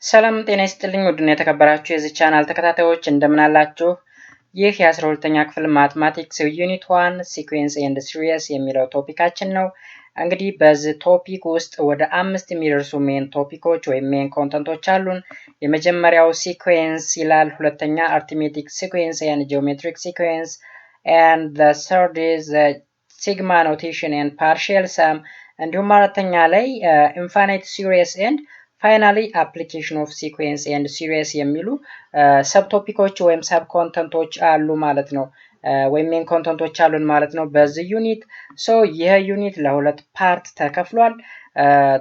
ሰላም ጤና ይስጥልኝ ውድና የተከበራችሁ የዚህ ቻናል ተከታታዮች እንደምን አላችሁ? ይህ የ12ኛ ክፍል ማትማቲክስ ዩኒት 1 ሲኩዌንስ ኤንድ ሲሪየስ የሚለው ቶፒካችን ነው። እንግዲህ በዚህ ቶፒክ ውስጥ ወደ 5 የሚደርሱ ሜን ቶፒኮች ወይም ሜን ኮንተንቶች አሉን። የመጀመሪያው ሲኩዌንስ ይላል፣ ሁለተኛ አርithmetic sequence and geometric sequence, and the third is the sigma notation and partial sum, እንዲሁም አራተኛ ላይ infinite series and ፋይናሊ አፕሊኬሽን ኦፍ ሲኩዌንስ ኤንድ ሲሪየስ የሚሉ ሰብ ቶፒኮች ወይም ሰብ ኮንተንቶች አሉ ማለት ነው። ወይም ሜን ኮንተንቶች አሉን ማለት ነው በዚህ ዩኒት። ሶ ይህ ዩኒት ለሁለት ፓርት ተከፍሏል።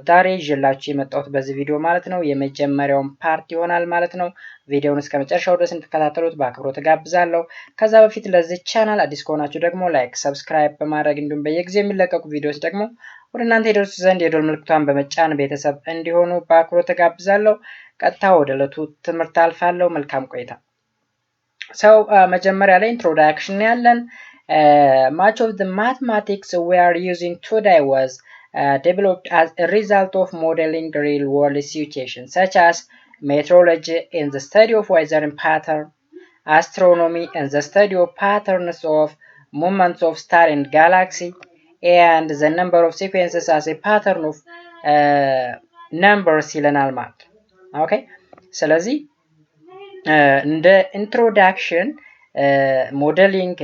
ዛሬ ይዤላችሁ የመጣሁት በዚህ ቪዲዮ ማለት ነው የመጀመሪያውን ፓርት ይሆናል ማለት ነው። ቪዲዮውን እስከ መጨረሻው ድረስ እንድትከታተሉት በአክብሮት ጋብዛለሁ። ከዛ በፊት ለዚህ ቻናል አዲስ ከሆናችሁ ደግሞ ላይክ፣ ሰብስክራይብ በማድረግ እንዲሁም በየጊዜው የሚለቀቁ ቪዲዮዎች ደግሞ ወደ እናንተ ይደርሱ ዘንድ የደወል ምልክቷን በመጫን ቤተሰብ እንዲሆኑ በአክብሮት ጋብዛለሁ። ቀጥታ ወደ ዕለቱ ትምህርት አልፋለሁ። መልካም ቆይታ። ሰው መጀመሪያ ላይ ኢንትሮዳክሽን ያለን much of the mathematics we are using today was developed as a result of modeling real world situations such as meteorology in the study of weather and pattern, astronomy in the study of patterns of movements of star and galaxy, and the number of sequences as a pattern of numbers ይለናል ማለት ነው። ኦኬ ስለዚህ እንደ ኢንትሮዳክሽን ሞዴሊንግ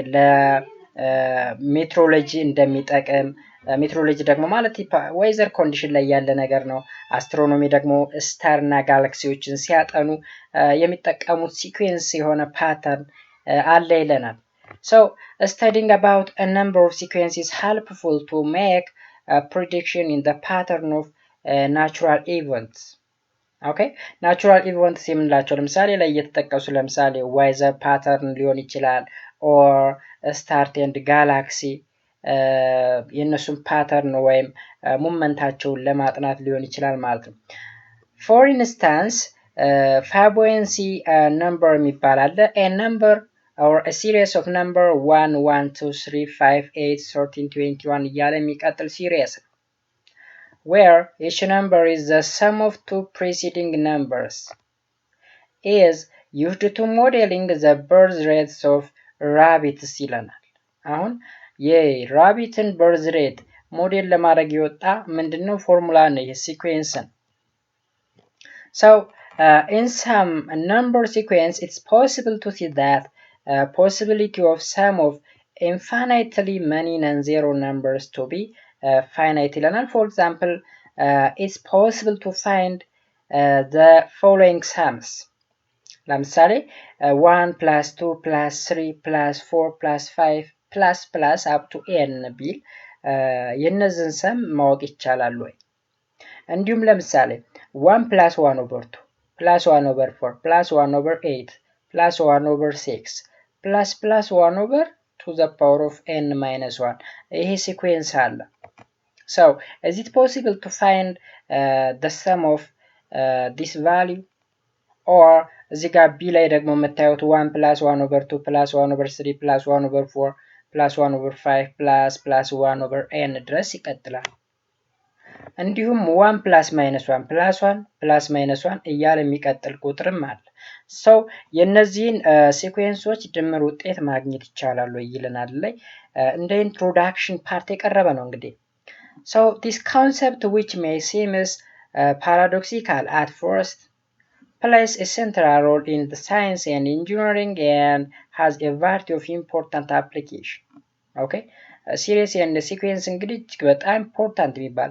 ለሜትሮሎጂ እንደሚጠቅም፣ ሜትሮሎጂ ደግሞ ማለት ዌዘር ኮንዲሽን ላይ ያለ ነገር ነው። አስትሮኖሚ ደግሞ ስታር እና ጋላክሲዎችን ሲያጠኑ የሚጠቀሙት ሲኩዌንስ የሆነ ፓተርን አለ ይለናል። So studying about a number of sequences is helpful to make a prediction in the pattern of natural events. ኦኬ ናቹራል ኢቨንትስ የምንላቸው ለምሳሌ ላይ እየተጠቀሱ ለምሳሌ ዋይዘር ፓተርን ሊሆን ይችላል፣ ኦር ስታርት ኤንድ ጋላክሲ የእነሱን ፓተርን ወይም ሙመንታቸውን ለማጥናት ሊሆን ይችላል ማለት ነው። ፎር ኢንስታንስ ፋቦንሲ ነምበር የሚባል አለ። ኤ ነምበር or a series of number 1 1 2 3 5 8 13 21 እያለ የሚቀጥል ሲሪየስ ነው። where each number is the sum of two preceding numbers is used to modeling the birth rates of rabbits ይለናል። አሁን የራቢትን birth rate ሞዴል ለማድረግ የወጣ ምንድነው ፎርሙላ ነው፣ የሲኩዌንስ ነው። so in some number sequence it's possible to see that possibility of sum of infinitely many non-zero numbers to be finite ይለናል። for example it's possible to find the following sums ለምሳሌ 1 plus 2 plus 3 plus 4 plus 5 plus up to n ቢል የነዚህን ሰም ማወቅ ይቻላል ወይ? እንዲሁም ለምሳሌ 1 plus 1 over 2 plus 1 over 4 plus 1 over 8 plus 1 over 6 plus 1 over to the power of n minus 1 ይሄ ሲኩዌንስ አለ። so is it possible to find the sum of this value? or እዚህ ጋር ቢ ላይ ደግሞ የምታዩት 1 plus 1 over 2 plus 1 over 3 plus 1 over 4 plus 1 over 5 plus 1 over n ድረስ ይቀጥላል። እንዲሁም 1 plus minus 1 plus 1 plus minus 1 እያለ የሚቀጥል ቁጥርም አለ። so የነዚህን ሲኩዌንሶች ድምር ውጤት ማግኘት ይቻላል ወይ ይለናል ላይ እንደ ኢንትሮዳክሽን ፓርት የቀረበ ነው እንግዲህ። so this concept which may seem paradoxical at first plays a central role in the science and engineering and has a variety of important application. okay ሲሪየስ ኤንድ ሲኩዌንስ እንግዲህ እጅግ በጣም ኢምፖርታንት የሚባል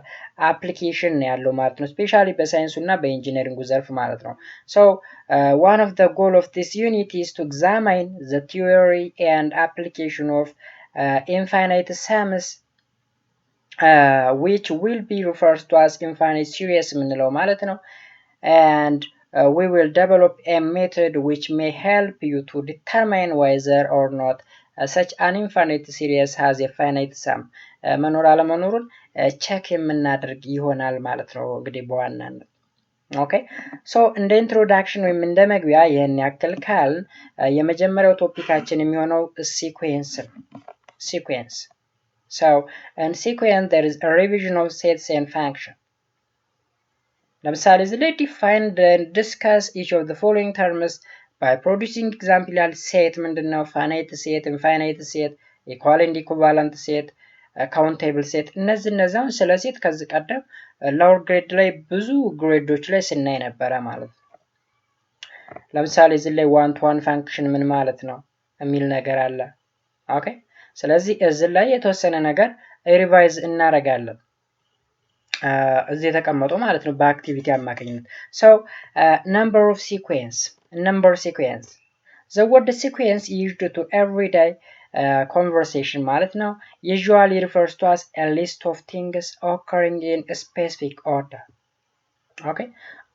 አፕሊኬሽን ያለው ማለት ነው፣ ስፔሻሊ በሳይንሱ እና በኢንጂነሪንጉ ዘርፍ ማለት ነው። so one of the goal of this unit is to examine the theory and application of infinite sums which will be referred to as infinite series የምንለው ማለት ነው። and we will develop a method which may help you to determine whether or not such an infinite series has a finite sum መኖር አለመኖሩን ቼክ የምናደርግ ይሆናል ማለት ነው እንግዲህ በዋናነት። ኦኬ ሶ እንደ ኢንትሮዳክሽን ወይም እንደ መግቢያ ይሄን ያክል ካልን የመጀመሪያው ቶፒካችን የሚሆነው ሲኩዌንስ ነው። ሲኩዌንስ so in sequence there is a revision of sets and function. ለምሳሌ እዚህ ላይ define and discuss each of the following terms by producing example ያል ሴት ምንድነው? finite set, infinite set, equal and equivalent set, countable set እነዚህን ስለ ሴት ከዚህ ቀደም lower grade ላይ ብዙ ግሬዶች ላይ ስናይ ነበረ ማለት ነው። ለምሳሌ እዚህ ላይ one to one function ምን ማለት ነው የሚል ነገር አለ። ኦኬ ስለዚህ እዚህ ላይ የተወሰነ ነገር ሪቫይዝ እናደርጋለን እዚህ የተቀመጡ ማለት ነው በአክቲቪቲ አማካኝነት። so number sequence the word sequence used to everyday conversation ማለት ነው usually refers to as a list of things occurring in a specific order. ኦኬ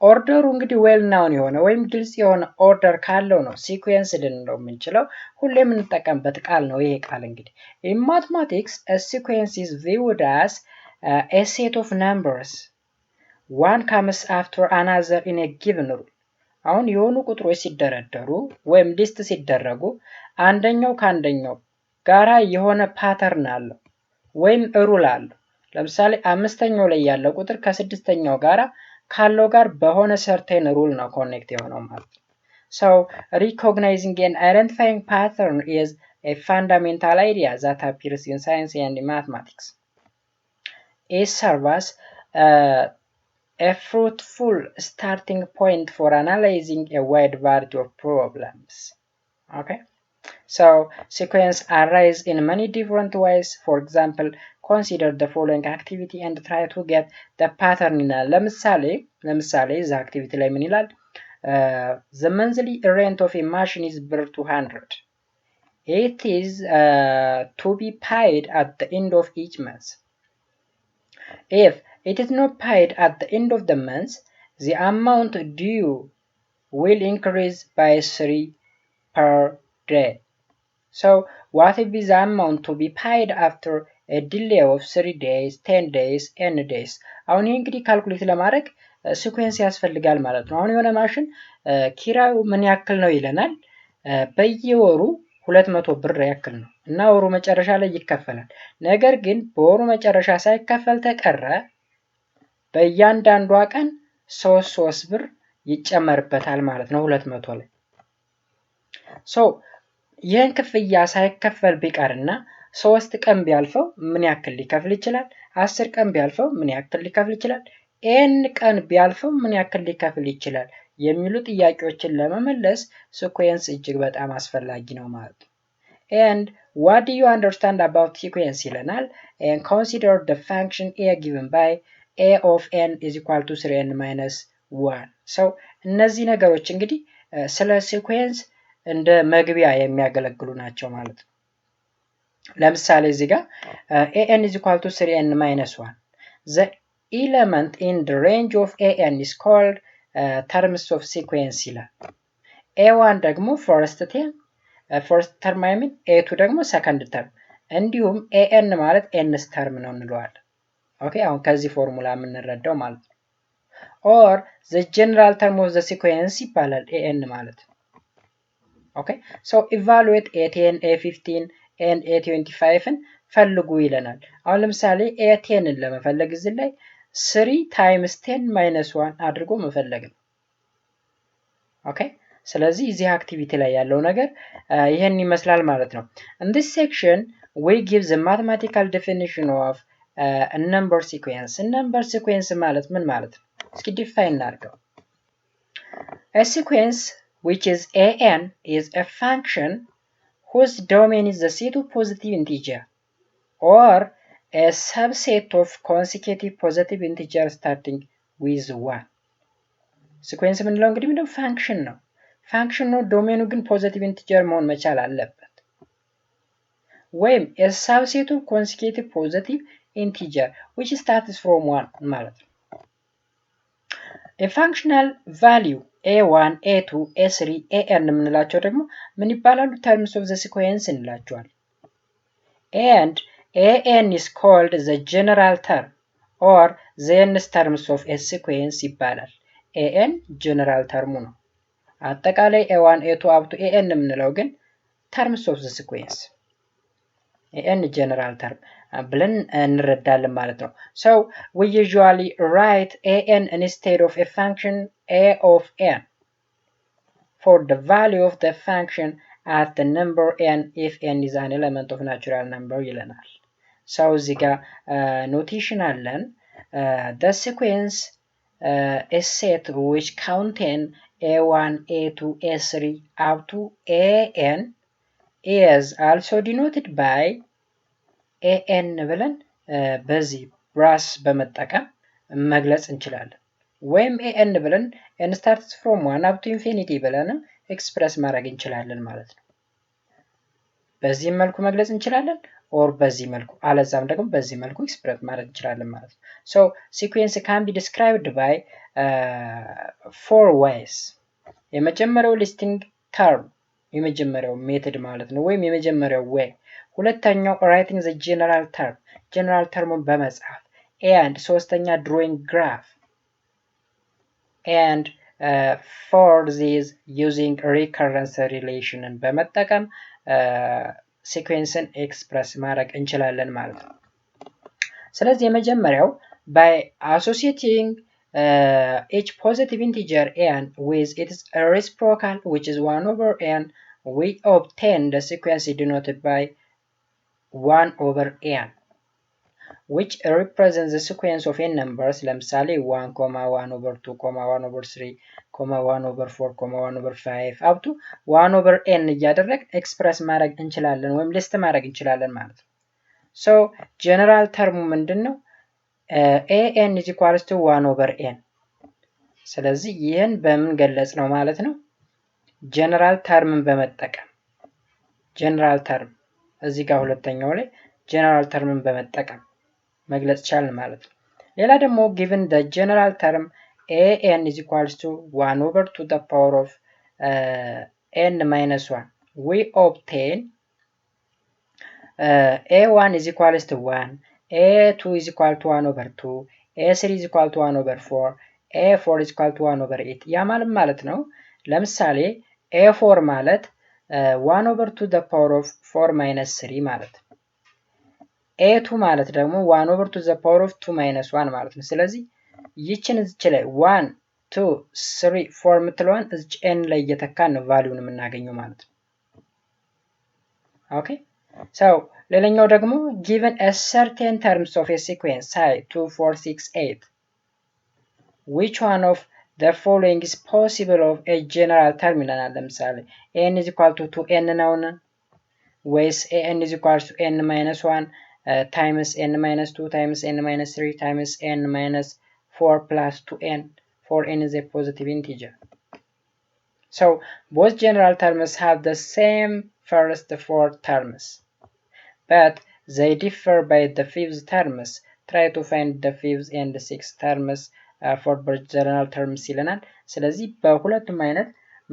ኦርደሩ እንግዲህ ዌል ናውን የሆነ ወይም ግልጽ የሆነ ኦርደር ካለው ነው ሲኩዌንስ ልንለው የምንችለው። ሁሌ የምንጠቀምበት ቃል ነው ይሄ ቃል እንግዲህ። in mathematics a sequence is viewed as a set of numbers one comes after another in a given rule. አሁን የሆኑ ቁጥሮች ሲደረደሩ ወይም ሊስት ሲደረጉ አንደኛው ከአንደኛው ጋራ የሆነ ፓተርን አለው ወይም ሩል አለው። ለምሳሌ አምስተኛው ላይ ያለው ቁጥር ከስድስተኛው ጋራ ካለው ጋር በሆነ ሰርቴን ሩል ነው ኮኔክት የሆነው ማለት ነው። so recognizing and identifying pattern is a fundamental idea that appears in science and in mathematics. It serves a fruitful starting point for analyzing a wide variety of problems. Okay, so sequence arise in many different ways. For example, consider the following activity and try to get the pattern ይላል። ለምሳሌ the activity ላይ ምን ይላል? The monthly rent of a machine is ብር 200. It is to be paid at the end of each month. If it is not paid at the end of the month, the amount due will increase by 3 per day. So what will be the amount to be paid after a delay of 3 days, 10 days, n days? አሁን ይሄ እንግዲህ ካልኩሌት ለማድረግ ሲኩዌንስ ያስፈልጋል ማለት ነው። አሁን የሆነ ማሽን ኪራዩ ምን ያክል ነው ይለናል። በየወሩ 200 ብር ያክል ነው እና ወሩ መጨረሻ ላይ ይከፈላል። ነገር ግን በወሩ መጨረሻ ሳይከፈል ተቀረ በእያንዳንዷ ቀን 3 ብር ይጨመርበታል ማለት ነው 200 ላይ። so ይህን ክፍያ ሳይከፈል ቢቀርና 3 ቀን ቢያልፈው ምን ያክል ሊከፍል ይችላል? 10 ቀን ቢያልፈው ምን ያክል ሊከፍል ይችላል? n ቀን ቢያልፈው ምን ያክል ሊከፍል ይችላል? የሚሉ ጥያቄዎችን ለመመለስ ሲኩዌንስ እጅግ በጣም አስፈላጊ ነው ማለት ነው። and what do you understand about sequence ይለናል። and consider the function a given by a of n is equal to 3n minus 1. so እነዚህ ነገሮች እንግዲህ ስለ ሲኩዌንስ እንደ መግቢያ የሚያገለግሉ ናቸው ማለት ነው። ለምሳሌ እዚህ ጋር an is equal to 3n minus 1. the element in the range of an is called terms of sequence ይላል። a1 ደግሞ first term I mean a2 ደግሞ second term እንዲሁም an ማለት nth term ነው እንለዋለን። ኦኬ አሁን ከዚህ ፎርሙላ የምንረዳው ማለት ነው። or the general term of the sequence ይባላል an ማለት ነው። ኦኬ so evaluate a10 a15 and a25ን ፈልጉ ይለናል። አሁን ለምሳሌ a10ን ለመፈለግ እዚህ ላይ 3 times 10 minus 1 አድርጎ መፈለግ ነው። ኦኬ ስለዚህ እዚህ አክቲቪቲ ላይ ያለው ነገር ይሄን ይመስላል ማለት ነው። in this section we give the mathematical definition of a number sequence. number sequence ማለት ምን ማለት ነው? እስኪ ዲፋይን እናድርገው። a sequence which is an is a function whose domain is the set of positive integer or a subset of consecutive positive integer starting with 1. ሲኩዌንስ የምንለው እንግዲህ ምንድነው? ፋንክሽን ነው። ፋንክሽን ነው፣ ዶሜኑ ግን ፖዚቲቭ ኢንቲጀር መሆን መቻል አለበት። ወይም a subset of consecutive positive integer which starts from 1 ማለት ነው። a functional value a1 a2 a3 an የምንላቸው ደግሞ ምን ይባላሉ? terms of the sequence እንላቸዋለን። and an is called the general term or the nth terms of a sequence ይባላል። an general term ነው። አጠቃላይ a1 a2 up to an የምንለው ግን terms of the sequence ኤን ጀነራል ተርም ብለን እንረዳለን ማለት ነው። so we usually write an instead of a function a of n for the value of the function at the number n if n is an element of natural number ይለናል። so እዚህ ጋር ኖቴሽን አለን the sequence is set which contain a1 a2 a3 up to an is also denoted by an ብለን በዚህ ብራስ በመጠቀም መግለጽ እንችላለን። ወይም an ብለን n starts from 1 up to infinity ብለንም ኤክስፕረስ ማድረግ እንችላለን ማለት ነው። በዚህ መልኩ መግለጽ እንችላለን or በዚህ መልኩ አለዛም ደግሞ በዚህ መልኩ ኤክስፕረስ ማድረግ እንችላለን ማለት ነው። so sequence can be described by 4 ways የመጀመሪያው listing term የመጀመሪያው ሜተድ ማለት ነው ወይም የመጀመሪያው way ሁለተኛው writing the general term በመጻፍ and ሶስተኛ drawing graph and for these using recurrence relation በመጠቀም ሲኩዌንስን ኤክስፕረስ ማድረግ እንችላለን ማለት ነው። ስለዚህ የመጀመሪያው by associating each positive integer n with its reciprocal which is 1 over n we obtain the sequence denoted by 1 over n which represents the sequence of n numbers ለምሳሌ 1, 1 over 2, 1 over 3, 1 over 4, 1 over 5 up to 1 over n እያደረግ ኤክስፕረስ ማድረግ እንችላለን ወይም ሊስት ማድረግ እንችላለን ማለት ነው። so general term ምንድነው? an is equals to 1 over n ስለዚህ ይህን በምን ገለጽ ነው ማለት ነው? general term በመጠቀም general term እዚህ ጋር ሁለተኛው ላይ general term በመጠቀም መግለጽ ቻልን ማለት ነው። ሌላ ደግሞ given the general term an is equals to 1 over to the power of n minus 1 we obtain a1 is equals to 1 a2 is equal to 1 over 2 a3 is equal to 1 over 4 a4 is equal to 1 over 8 ያ ማለት ነው ለምሳሌ a4 ማለት 1 over to the power of 4 minus 3 ማለት ነው። a2 ማለት ደግሞ 1 over to the power of 2 minus 1 ማለት ነው። ስለዚህ ይችን እዚህ ላይ 1 2 3 4 ምትለዋን እዚህ n ላይ እየተካን ነው ቫልዩን የምናገኘው ማለት ነው። ኦኬ so ሌላኛው ደግሞ given a certain terms of a sequence say 2 4 6 8 which one of the following is possible of a general term ይለናል። ለምሳሌ n is equal to 2n ነውና ወይስ an is equal to n minus 1 times n minus 2 times n minus 3 times n minus 4 plus 2n for n is a positive integer. So both general terms have the same first 4 terms but they differ by the fifth terms. Try to find the fifth and the sixth terms for both general terms ይለናል። ስለዚህ በሁለቱም አይነት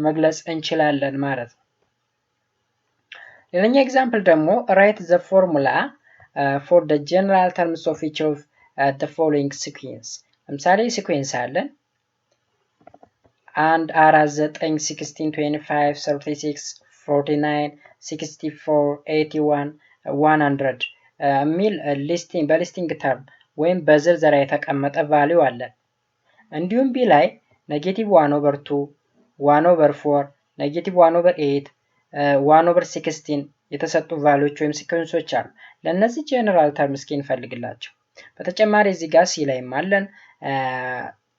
መግለጽ እንችላለን ማለት ነው። ሌላኛው ኤግዛምፕል ደግሞ write the formula for the general terms of each of the following sequence ለምሳሌ ሲኩዌንስ አለን 1 4 9 16 25 36 49 64 81 100 ሚል ሊስቲንግ በሊስቲንግ ተርም ወይም በዝርዝር የተቀመጠ ቫልዩ አለ። እንዲሁም ቢ ላይ -1 over 2 1 over 4 -1 over 8 1 over 16 የተሰጡ ቫልዩዎች ወይም ሲኩዌንሶች አሉ። ለነዚህ ጀነራል ተርም እስኪ እንፈልግላቸው። በተጨማሪ እዚህ ጋር ሲ ላይ ማለን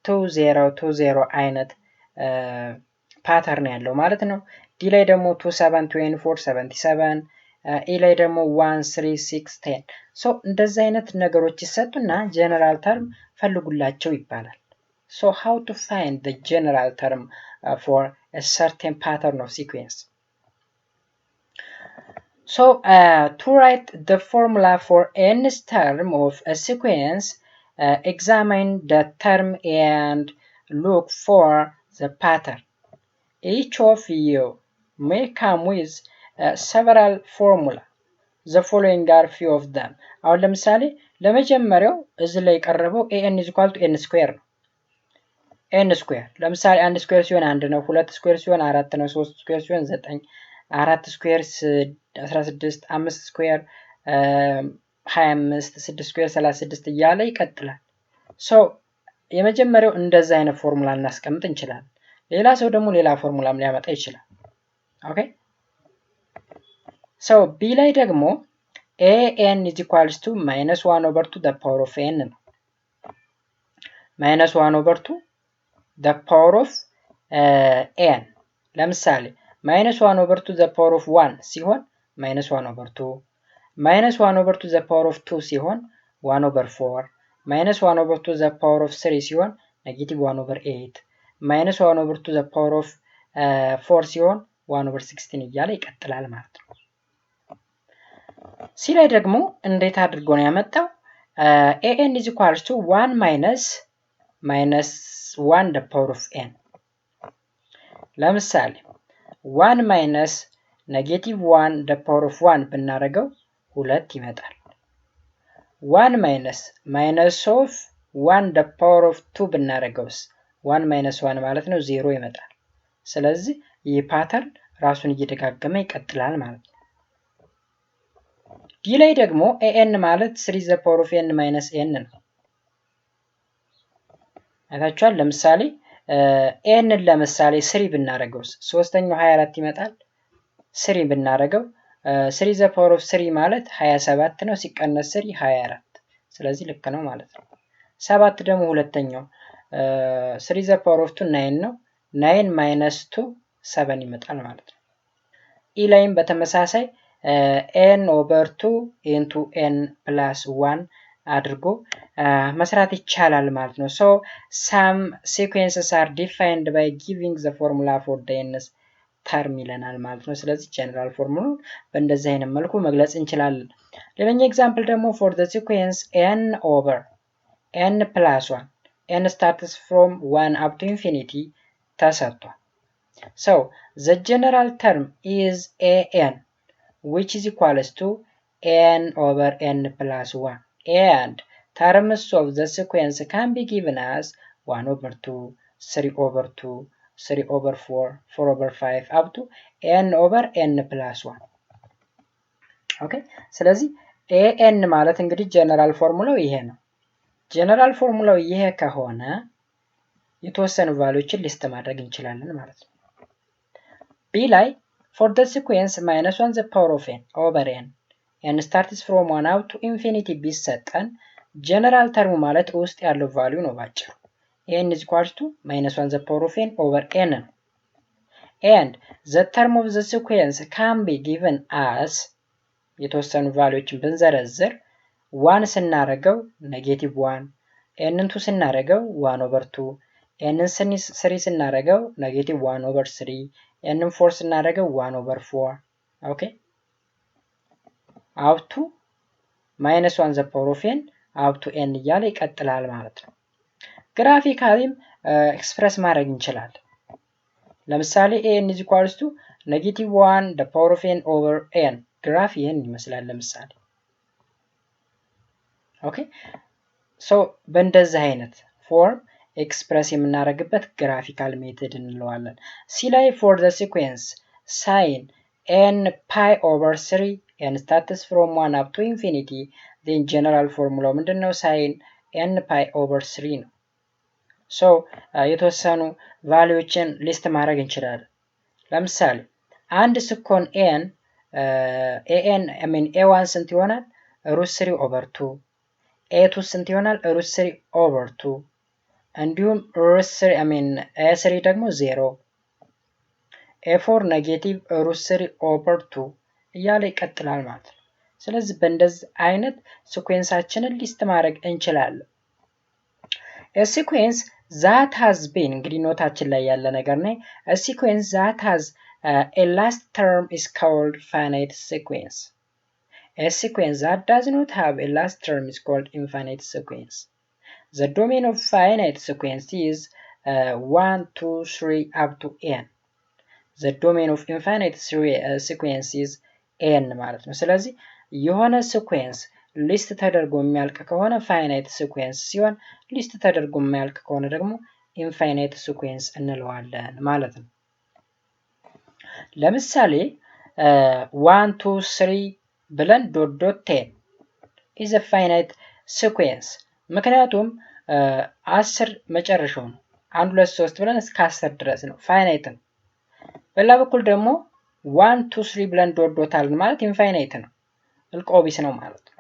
2020 አይነት ፓተርን ያለው ማለት ነው። ዲ ላይ ደግሞ 27 24 77 ኤ ላይ ደግሞ 1 3 6 10 ሶ እንደዚህ አይነት ነገሮች ይሰጡና ጀነራል ተርም ፈልጉላቸው ይባላል። so how to find the general term for a certain pattern of sequence? So to write the formula for nth term of a sequence, examine the term and look for the pattern. Each of you may come with several formula. The following are few of them. አሁን ለምሳሌ ለመጀመሪያው እዚህ ላይ ቀረበው an is equal to n square ነው። n square ለምሳሌ 1 ስኩዌር ሲሆን 1 ነው፣ 2 ስኩዌር ሲሆን 4 ነው፣ 3 ስኩዌር ሲሆን 9፣ 4 ስኩዌር 16፣ 5 ስኩዌር 25 6 ስኩዌር 36 እያለ ይቀጥላል። ሶ የመጀመሪያው እንደዛ አይነት ፎርሙላ እናስቀምጥ እንችላለን። ሌላ ሰው ደግሞ ሌላ ፎርሙላም ሊያመጣ ይችላል። ኦኬ ሶ ቢ ላይ ደግሞ an is equals to -1 over 2 the power of n ነው። -1 over 2 the power of n ለምሳሌ -1 over 2 the power of 1 ሲሆን -1 over 2 -1 over 2 the power of 2 ሲሆን 1 over 4 -1 over 2 the power of 3 ሲሆን -1 over 8 -1 over 2 the power of 4 ሲሆን 1 over 16 እያለ ይቀጥላል ማለት ነው። ሲ ላይ ደግሞ እንዴት አድርጎ ነው ያመጣው? an is equals to 1 minus 1 the power of n ለምሳሌ 1 minus -1 the power of 1 ብናደርገው 2 ይመጣል። 1 minus of 1 the power of 2 ብናደርገውስ 1 minus 1 ማለት ነው 0 ይመጣል። ስለዚህ ይህ ፓተርን ራሱን እየደጋገመ ይቀጥላል ማለት ነው። ዲ ላይ ደግሞ an ማለት 3 the power of n minus n ነው። አይታችኋል። ለምሳሌ n ለምሳሌ 3 ብናደርገውስ ሶስተኛው 24 ይመጣል። 3 ብናደርገው 3 the power of 3 ማለት 27 ነው ሲቀነስ 3 24 ስለዚህ ልክ ነው ማለት ነው። 7 ደግሞ ሁለተኛው 3 the power of 2 9 ነው 9 minus 2 7 ይመጣል ማለት ነው። ኢ ላይም በተመሳሳይ n over 2 into n plus 1 አድርጎ መስራት ይቻላል ማለት ነው። so some sequences are defined by giving the formula for the nth term ይለናል ማለት ነው። ስለዚህ ጀነራል ፎርሙላውን በእንደዚህ አይነት መልኩ መግለጽ እንችላለን። ሌላኛው ኤግዛምፕል ደግሞ for the sequence n over n plus 1 n starts from 1 up to infinity ተሰጥቷል። so the general term is an which is equals to n over n plus 1 and terms of the sequence can be given as 1 over 2 3 over 2 3 over 4 4 over 5 up to n over n plus 1 ኦኬ ስለዚህ an ማለት እንግዲህ ጀነራል ፎርሙላው ይሄ ነው። ጀነራል ፎርሙላው ይሄ ከሆነ የተወሰኑ ቫልዩዎችን ሊስት ማድረግ እንችላለን ማለት ነው። ቢ ላይ for the sequence -1 the power of n over n n starts from 1 up to infinity ቢሰጠን ጀነራል ተርሙ ማለት ውስጥ ያለው ቫልዩ ነው ባጭሩ። n is equals to -1 the power of n over n ነው። and the term of the sequence can be given as የተወሰኑ ቫልዩዎችን ብንዘረዝር 1 ስናደርገው -1 n2 ስናደርገው 1 over 2 n3 ስናደርገው -1 over 3 n4 ስናደርገው 1 over 4 ኦኬ up to -1 the power of n up to n እያለ ይቀጥላል ማለት ነው። ግራፊካሊም ኤክስፕረስ ማድረግ እንችላለን። ለምሳሌ an is equals to -1 the power of n over n ግራፍ ይህን ይመስላል ለምሳሌ ኦኬ ሶ በእንደዚህ አይነት ፎርም ኤክስፕረስ የምናደርግበት ግራፊካል ሜተድ እንለዋለን። ሲ ላይ for the sequence sin n pi over 3 n starts from 1 up to infinity then general formula ምንድነው sin n pi over 3 ነው። ሶ የተወሰኑ ቫልዩዎችን ሊስት ማድረግ እንችላለን። ለምሳሌ አንድ ስኮን n a1 ስንት ይሆናል? √3 over 2 a2 ስንት ይሆናል? √3 over 2 እንዲሁም a3 ደግሞ 0 a4 ኔጌቲቭ √3 over 2 እያለ ይቀጥላል ማለት ነው። ስለዚህ በእንደዚህ አይነት ሲኩዌንሳችንን ሊስት ማድረግ እንችላለን። a sequence that has been እንግዲህ ኖታችን ላይ ያለ ነገር ነው። a sequence that has a last term is called finite sequence. A sequence that does not have a last term is called infinite sequence. The domain of finite sequence is 1 2 3 up to n. The domain of infinite sequence is n ማለት ነው። ስለዚህ የሆነ ሲኩዌንስ ሊስት ተደርጎ የሚያልቅ ከሆነ ፋይናይት ሲኩዌንስ ሲሆን ሊስት ተደርጎ የሚያልቅ ከሆነ ደግሞ ኢንፋይናይት ሲኩዌንስ እንለዋለን ማለት ነው። ለምሳሌ 1 2 3 ብለን .10 is a finite sequence ምክንያቱም 10 መጨረሻው ነው 1 2 3 ብለን እስከ 10 ድረስ ነው ፋይናይት ነው። በሌላ በኩል ደግሞ 1 2 3 ብለን ዶታልን ማለት ኢንፋይናይት ነው እልቆቢስ ነው ማለት ነው።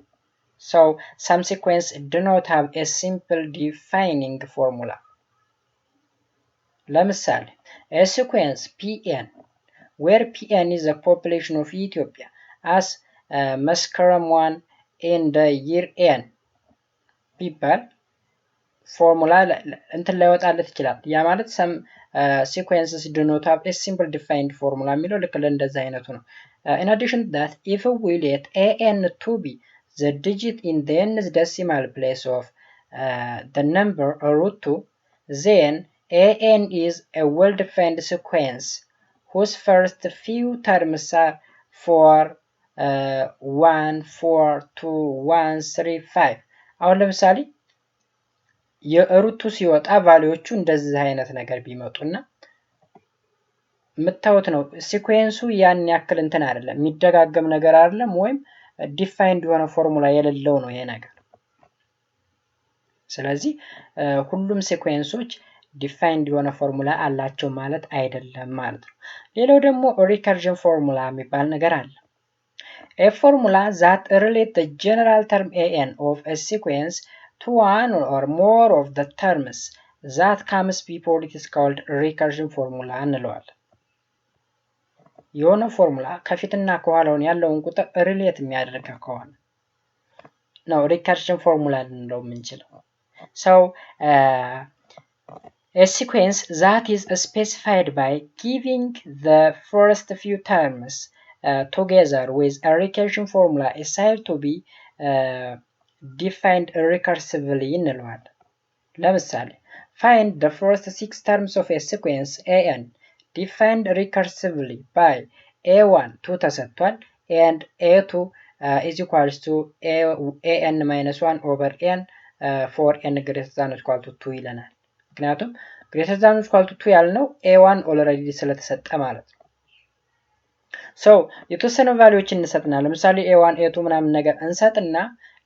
so some sequence do not have a simple defining formula ለምሳሌ a sequence pn where pn is the population of Ethiopia as መስከረም 1 in the year n ቢባል ፎርሙላ እንትን ላይ ወጣለት ይችላል። ያ ማለት some sequences do not have a simple defined formula የሚለው ልክ ለእንደዛ አይነቱ ነው። in addition to that if we let an to be the digit in the nth decimal place of the number root 2 then an is a well-defined sequence whose first few terms are 4 1 4 2 1 3 5 አሁን ለምሳሌ የሩቱ ሲወጣ ቫልዩዎቹ እንደዚህ አይነት ነገር ቢመጡና መታወት ነው ሲኩዌንሱ ያን ያክል እንትን አይደለም የሚደጋገም ነገር አይደለም ወይም ዲፋይንድ የሆነ ፎርሙላ የሌለው ነው ይሄ ነገር። ስለዚህ ሁሉም ሲኩዌንሶች ዲፋይንድ የሆነ ፎርሙላ አላቸው ማለት አይደለም ማለት ነው። ሌላው ደግሞ ሪከርዥን ፎርሙላ የሚባል ነገር አለ። a formula that relates the general term an of a sequence to one or more of the terms that comes before it is called recursion formula እንለዋለን። የሆነ ፎርሙላ ከፊትና ከኋላውን ያለውን ቁጥር ሪሌት የሚያደርግ ከሆነ ነው ሪከርዥን ፎርሙላ ልንለው የምንችለው። so a sequence that is specified by giving the first few terms together with a recursion formula is said to be defined recursively እንለዋለን። ለምሳሌ find the first 6 terms of a sequence an defined recursively by a1 2 ተሰጥቷል and a2 is equals to an minus 1 over n for n greater than or equal to 2 ይለናል። ምክንያቱም greater than or equal to 2 ያልነው a1 ኦልሬዲ ስለተሰጠ ማለት ነው። so የተወሰነ ቫልዩዎችን እንሰጥና ለምሳሌ a1 a2 ምናምን ነገር እንሰጥና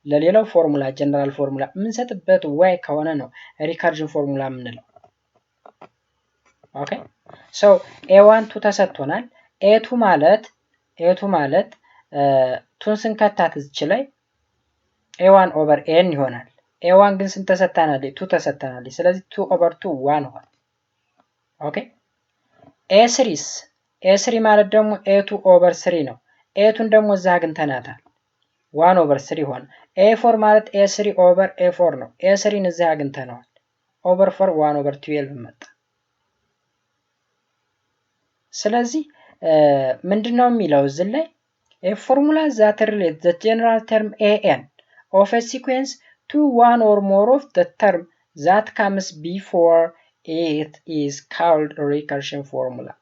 ለሌላው ፎርሙላ ጀነራል ፎርሙላ የምንሰጥበት way ከሆነ ነው ሪከርዥን ፎርሙላ የምንለው። ኦኬ so a1 2 ተሰጥቶናል a2 ማለት ቱን ስንከታት እዚህ ላይ a1 over n ይሆናል። a1 ግን ስንት ተሰጥተናል 2 ተሰጥተናል። ስለዚህ 2 over 2 1 ሆነ። ኦኬ a3 ማለት ደግሞ a2 over 3 ነው። a2ን ደግሞ እዛ አግኝተናታል 1 over 3 ሆነ። a4 ማለት a3 over a4 ነው። a3ን እዛ አግኝተናል over 4 1 over 12 መጣ። ስለዚህ ምንድነው የሚለው እዚህ ላይ a formula that relates the general term an of a sequence to one or more of the term that comes before it is called a recursion formula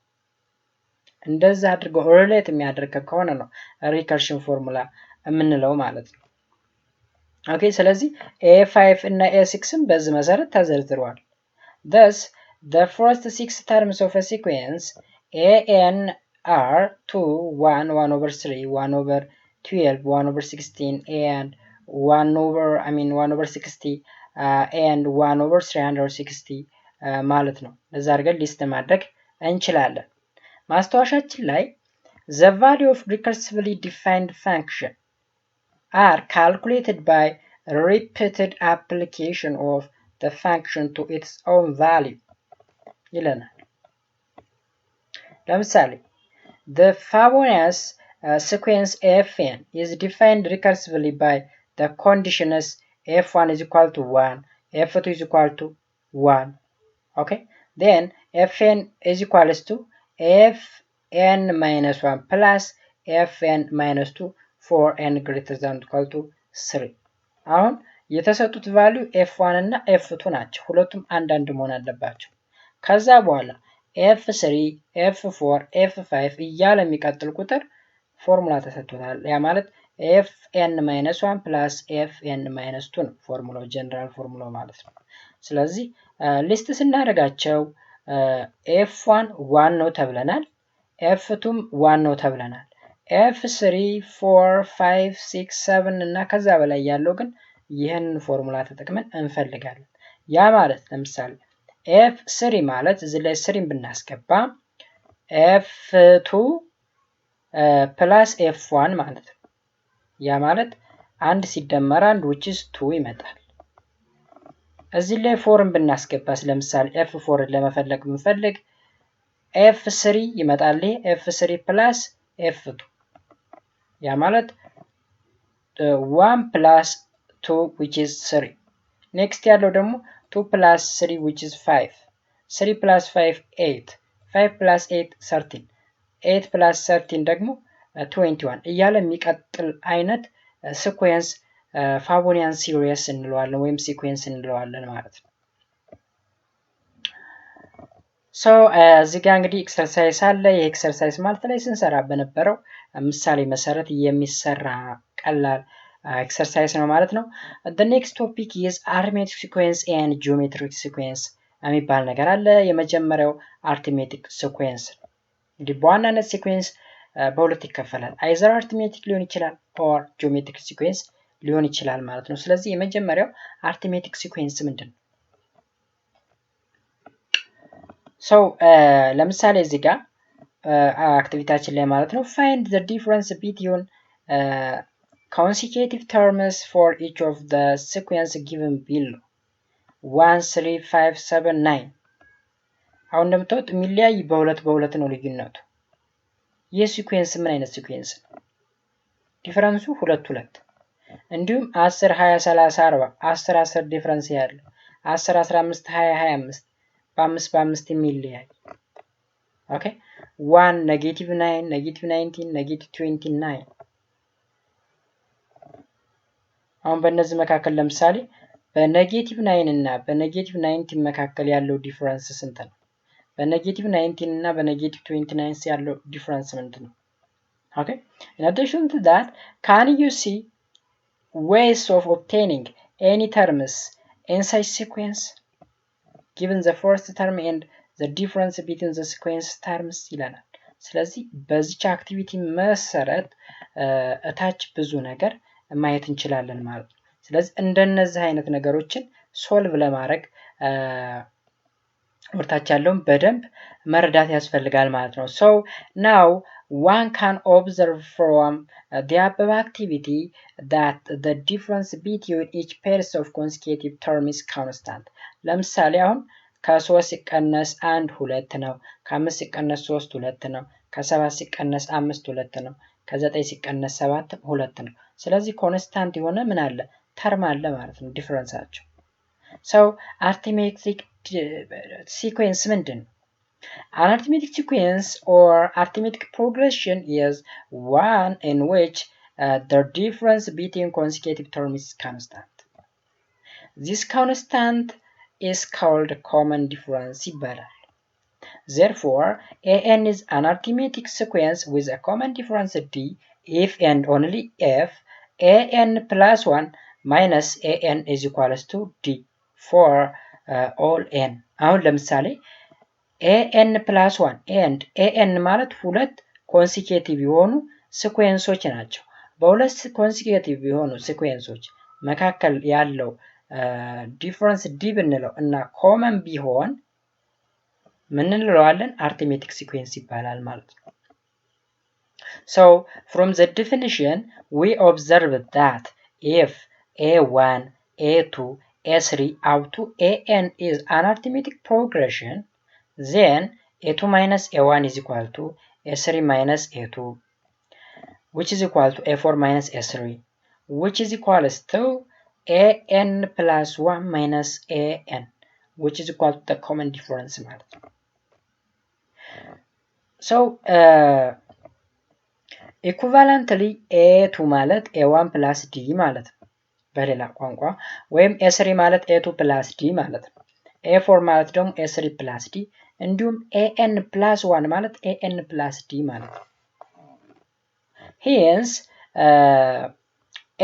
እንደዛ አድርጎ ሪሌት የሚያደርግ ከሆነ ነው ሪከርሽን ፎርሙላ የምንለው ማለት ነው። ኦኬ ስለዚህ a5 እና a6ም በዚህ መሰረት ተዘርዝሯል። thus the first 6 terms of a sequence an are 2 1 1 over 3 1 over 12 1 over 16 and 1 over 60 and 1 over 360 ማለት ነው። ለዛ አድርገን ሊስት ማድረግ እንችላለን። ማስታወሻችን ላይ the value of recursively defined function are calculated by repeated application of the function to its own value ይለናል። ለምሳሌ the Fibonacci sequence fn is defined recursively by the conditions f1 is equal to 1 f2 is equal to 1 okay then fn is equals to fn minus 1 plus fn minus 2 for n greater than or equal to 3 አሁን የተሰጡት ቫልዩ f1 እና f2 ናቸው። ሁለቱም አንድ መሆን አለባቸው። ከዛ በኋላ f3 f4 f5 እያለ የሚቀጥል ቁጥር ፎርሙላ ተሰጥቷል። ያ ማለት fn minus 1 plus fn minus 2 ነው ፎርሙላው ጀነራል ፎርሙላው ማለት ነው። ስለዚህ ሊስት ስናደርጋቸው f1 1 ነው ተብለናል፣ f2ም 1 ነው ተብለናል። f3 4 5 6 7 እና ከዛ በላይ ያለው ግን ይህንን ፎርሙላ ተጠቅመን እንፈልጋለን። ያ ማለት ለምሳሌ f3 ማለት እዚህ ላይ 3 ብናስገባ f2 ፕላስ f1 ማለት ነው። ያ ማለት አንድ ሲደመር አንድ which is 2 ይመጣል። እዚህ ላይ 4ን ብናስገባ ለምሳሌ f4ን ለመፈለግ ብንፈልግ f3 ይመጣል። f3 ፕላስ f2 ያ ማለት 1 ፕላስ 2 which is 3 ኔክስት ያለው ደግሞ 2 ፕላስ 3 which is 5 3 ፕላስ 5 8 5 ፕላስ 8 13 8 ፕላስ 13 ደግሞ 21 እያለ የሚቀጥል አይነት ሲኩዌንስ ፋቦኒያን ሲሪስ እንለዋለን ወይም ሲኩዌንስ እንለዋለን ማለት ነው። ሶ እዚህ ጋር እንግዲህ ኤክሰርሳይዝ አለ። የኤክሰርሳይዝ ማለት ላይ ስንሰራ በነበረው ምሳሌ መሰረት የሚሰራ ቀላል ኤክሰርሳይዝ ነው ማለት ነው። the next topic is arithmetic sequence and geometric sequence የሚባል ነገር አለ። የመጀመሪያው arithmetic sequence እንግዲህ በዋናነት ሲኩዌንስ በሁለት ይከፈላል። አይዘር arithmetic ሊሆን ይችላል or geometric sequence ሊሆን ይችላል ማለት ነው። ስለዚህ የመጀመሪያው arithmetic sequence ምንድን ነው? ሶ ለምሳሌ እዚህ ጋር አክቲቪቲያችን ላይ ማለት ነው find the difference between consecutive terms for each of the sequence given below 1 3 5 7 9 አሁን እንደምታዩት የሚለያይ በሁለት ነው ልዩነቱ። ይህ ሲኩዌንስ ምን አይነት ሲኩዌንስ ነው? ዲፈረንሱ 2 2 እንዲሁም 10 20 30 40 10 10 ዲፈረንስ ያለው 10 15 20 25 በ5 በ5 የሚለያይ ኦኬ 1 ኔጌቲቭ 9 ኔጌቲቭ 19 ኔጌቲቭ 29 አሁን በእነዚህ መካከል ለምሳሌ በኔጌቲቭ 9 እና በኔጌቲቭ 19 መካከል ያለው ዲፈረንስ ስንት ነው? በኔጌቲቭ 19 እና በኔጌቲቭ 29 ያለው ዲፈረንስ ምንድን ነው? ኦኬ in addition to that can you see ways of obtaining any terms in such sequence given the first term and the difference between the sequence terms ይለናል። ስለዚህ በዚች አክቲቪቲ መሰረት እታች ብዙ ነገር ማየት እንችላለን ማለት ነው። ስለዚህ እንደነዚህ አይነት ነገሮችን ሶልቭ ለማድረግ ወርታች ያለውን በደንብ መረዳት ያስፈልጋል ማለት ነው። so now one can observe from the above activity that the difference between each pairs of consecutive term is constant. ለምሳሌ አሁን ከ3 ሲቀነስ 1 2 ነው፣ ከ5 ሲቀነስ 3 2 ነው፣ ከ7 ሲቀነስ 5 2 ነው፣ ከ9 ሲቀነስ 7 2 ነው። ስለዚህ ኮንስታንት የሆነ ምን አለ? ተርም አለ ማለት ነው ዲፈረንሳቸው። so arithmetic sequence ምንድን ነው? An arithmetic sequence or arithmetic progression is one in which the difference between consecutive terms is constant. This constant is called common difference ይባላል። Therefore, an is an arithmetic sequence with a common difference d if and only if an plus 1 minus an is equals to d for all n. አሁን ለምሳሌ an plus 1 and an ማለት ሁለት ኮንሲኬቲቭ የሆኑ ሲኩዌንሶች ናቸው። በሁለት ኮንሲኬቲቭ የሆኑ ሲኩዌንሶች መካከል ያለው ዲፈረንስ ዲ ብንለው እና ኮመን ቢሆን ምን እንለዋለን? አርithmetic sequence ይባላል ማለት ነው። so from the definition we observe that if a1 a2 a3 up to an is an arithmetic progression, then a2 minus a1 is equal to a3 minus a2 which is equal to a4 minus a3 which is equals to an plus 1 minus an which is equal to the common difference ማለት ነው። so equivalently a2 ማለት a1 plus d ማለት ነው በሌላ ቋንቋ፣ ወይም a3 ማለት a2 plus d ማለት ነው። a4 ማለት ደግሞ a3 plus d እንዲሁም an plus 1 ማለት an plus d ማለት ነው። hence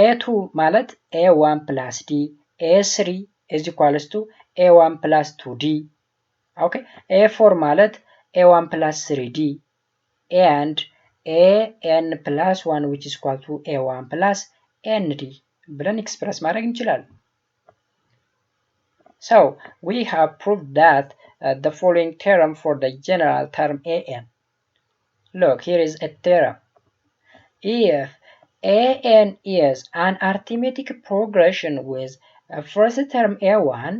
a2 ማለት a1 plus d a3 is equals to a1 plus 2d okay a4 ማለት a1 plus 3d and an plus 1 which is equal to a1 plus nd ብለን express ማድረግ እንችላለን። So we have proved that the following theorem for the general term an. Look, here is a theorem. If an is an arithmetic progression with a first term a1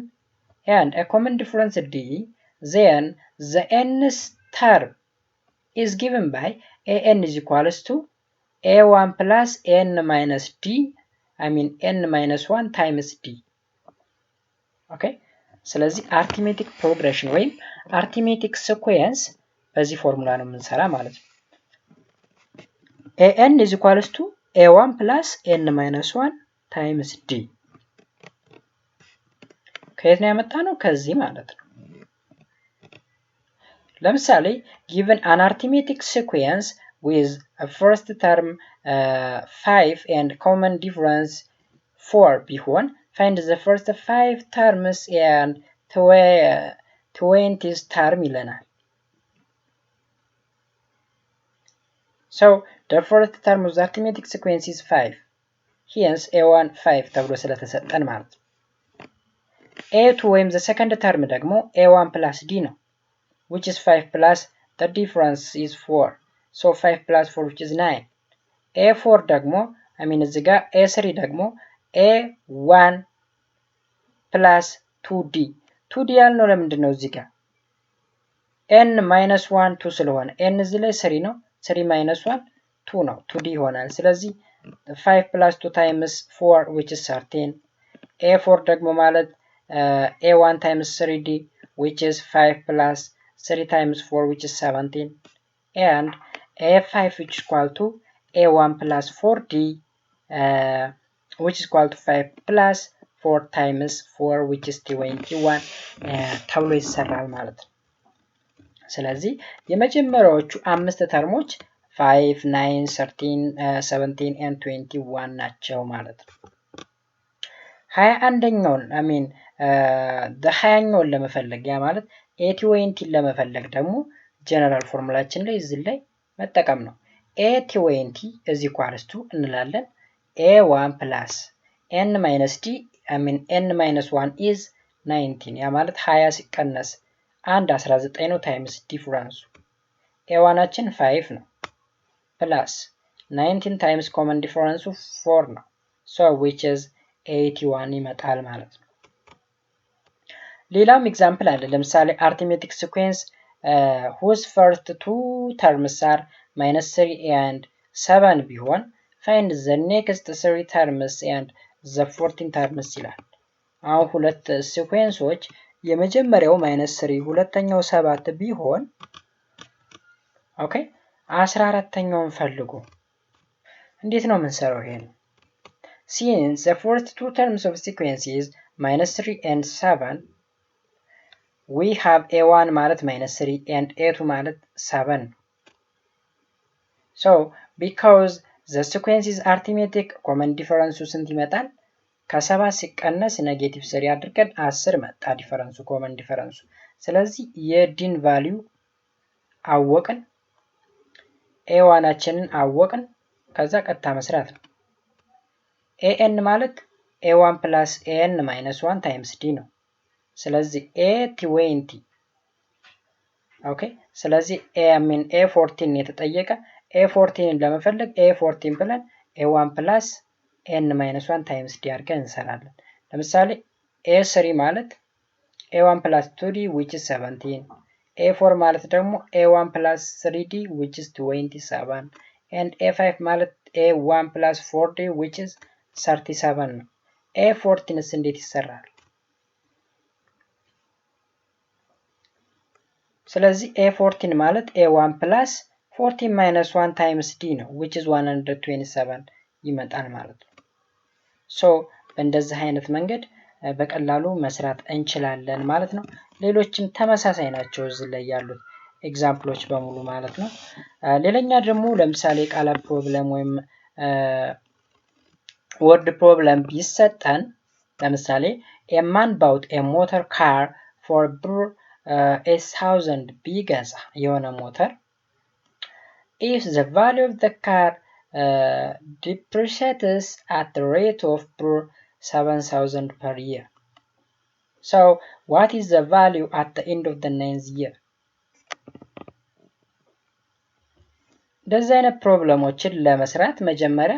and a common difference d, then the nth term is given by an is equals to a1 plus n minus d, n minus 1 times d. Okay? ስለዚህ arithmetic progression ወይም arithmetic sequence በዚህ ፎርሙላ ነው የምንሰራ ማለት ነው። an is equals to a1 plus n minus 1 times d ከየት ነው ያመጣ ነው? ከዚህ ማለት ነው። ለምሳሌ given an arithmetic sequence with a first term 5 and common difference 4 ቢሆን find the first 5 terms and 20th term ይለናል። So the first term of the arithmetic sequence is 5. Hence a1 5 ተብሎ ስለተሰጠን ማለት ነው። a2 ወይም the second term ደግሞ a1 plus d ነው, which is 5 plus the difference is 4. So 5 plus 4 which is 9. a4 ደግሞ እዚህ ጋር a3 ደግሞ a1 plus 2d 2d ያልነው ለምንድን ነው? እዚህ ጋር n minus 1 2 ስለሆነ n እዚህ ላይ 3 ነው 3 minus 1 2 ነው 2d ይሆናል። ስለዚህ 5 plus 2 times 4 which is 13. a4 ደግሞ ማለት a1 times 3d which is 5 plus 3 times 4 which is 17 and a5 which is equal to a1 plus 4d which is equal to 5 plus 4 times 4 which is 21 ተብሎ ይሰራል ማለት ነው። ስለዚህ የመጀመሪያዎቹ አምስት ተርሞች 5 9 13 17 and 21 ናቸው ማለት ነው። 21ኛውን the20ኛውን ለመፈለግ ያ ማለት 80 ለመፈለግ ደግሞ ጀነራል ፎርሙላችን ላይ እዚህ ላይ መጠቀም ነው። 80 is equals to እንላለን a1 plus n minus d n minus 1 is 19 ያ ማለት 20 ሲቀነስ 1 19 ነው ታይምስ ዲፈረንሱ a1አችን 5 ነው ፕላስ 19 ታይምስ ኮመን ዲፈረንሱ 4 ነው። so which is 81 ይመጣል ማለት ነው። ሌላም ኤግዛምፕል አለ። ለምሳሌ arithmetic sequence whose first two terms are -3 and 7 ቢሆን find the next 3 terms and the 14 terms ይላል። አሁን ሁለት ሲኩዌንሶች የመጀመሪያው -3 ሁለተኛው 7 ቢሆን ኦኬ 14ኛውን ፈልጉ። እንዴት ነው የምንሰራው ይሄን? Since the first two terms of sequence is -3 and 7 we have a1 ማለት -3 and a2 ማለት 7. So because the sequence is arithmetic common difference ስንት ይመጣል? ከ7 ሲቀነስ ኔጌቲቭ 3 አድርገን 10 መጣ ዲፈረንሱ ኮመን ዲፈረንሱ። ስለዚህ የዲን ቫልዩ አወቅን a1አችንን አወቅን ከዛ ቀጥታ መስራት ነው። an ማለት a1 plus an minus 1 times d ነው። ስለዚህ a20 ኦኬ ስለዚህ a14 የተጠየቀ a14ን ለመፈለግ a14 ብለን a1 plus n minus 1 times d አድርገን እንሰራለን። ለምሳሌ a3 ማለት a1 plus 2d which is 17 a4 ማለት ደግሞ a1 plus 3d which is 27 and a5 ማለት a1 plus 4d which is 37 ነው። a14ስ እንዴት ይሰራል? ስለዚህ a14 ማለት a1 plus 14 minus 1 times d ነው which is 127 ይመጣል ማለት ነው። ሶ በእንደዚህ አይነት መንገድ በቀላሉ መስራት እንችላለን ማለት ነው። ሌሎችም ተመሳሳይ ናቸው እዚህ ላይ ያሉት ኤግዛምፕሎች በሙሉ ማለት ነው። ሌላኛ ደግሞ ለምሳሌ ቃላት ፕሮብለም ወይም ወርድ ፕሮብለም ቢሰጠን ለምሳሌ a man bought a motor car for 1000 ቢገዛ የሆነ ሞተር if the value of the car depreciates at the rate of 7,000 per year. So what is the value at the end of the 9th year? እንደዚህ አይነት ፕሮብለሞችን ለመስራት መጀመሪያ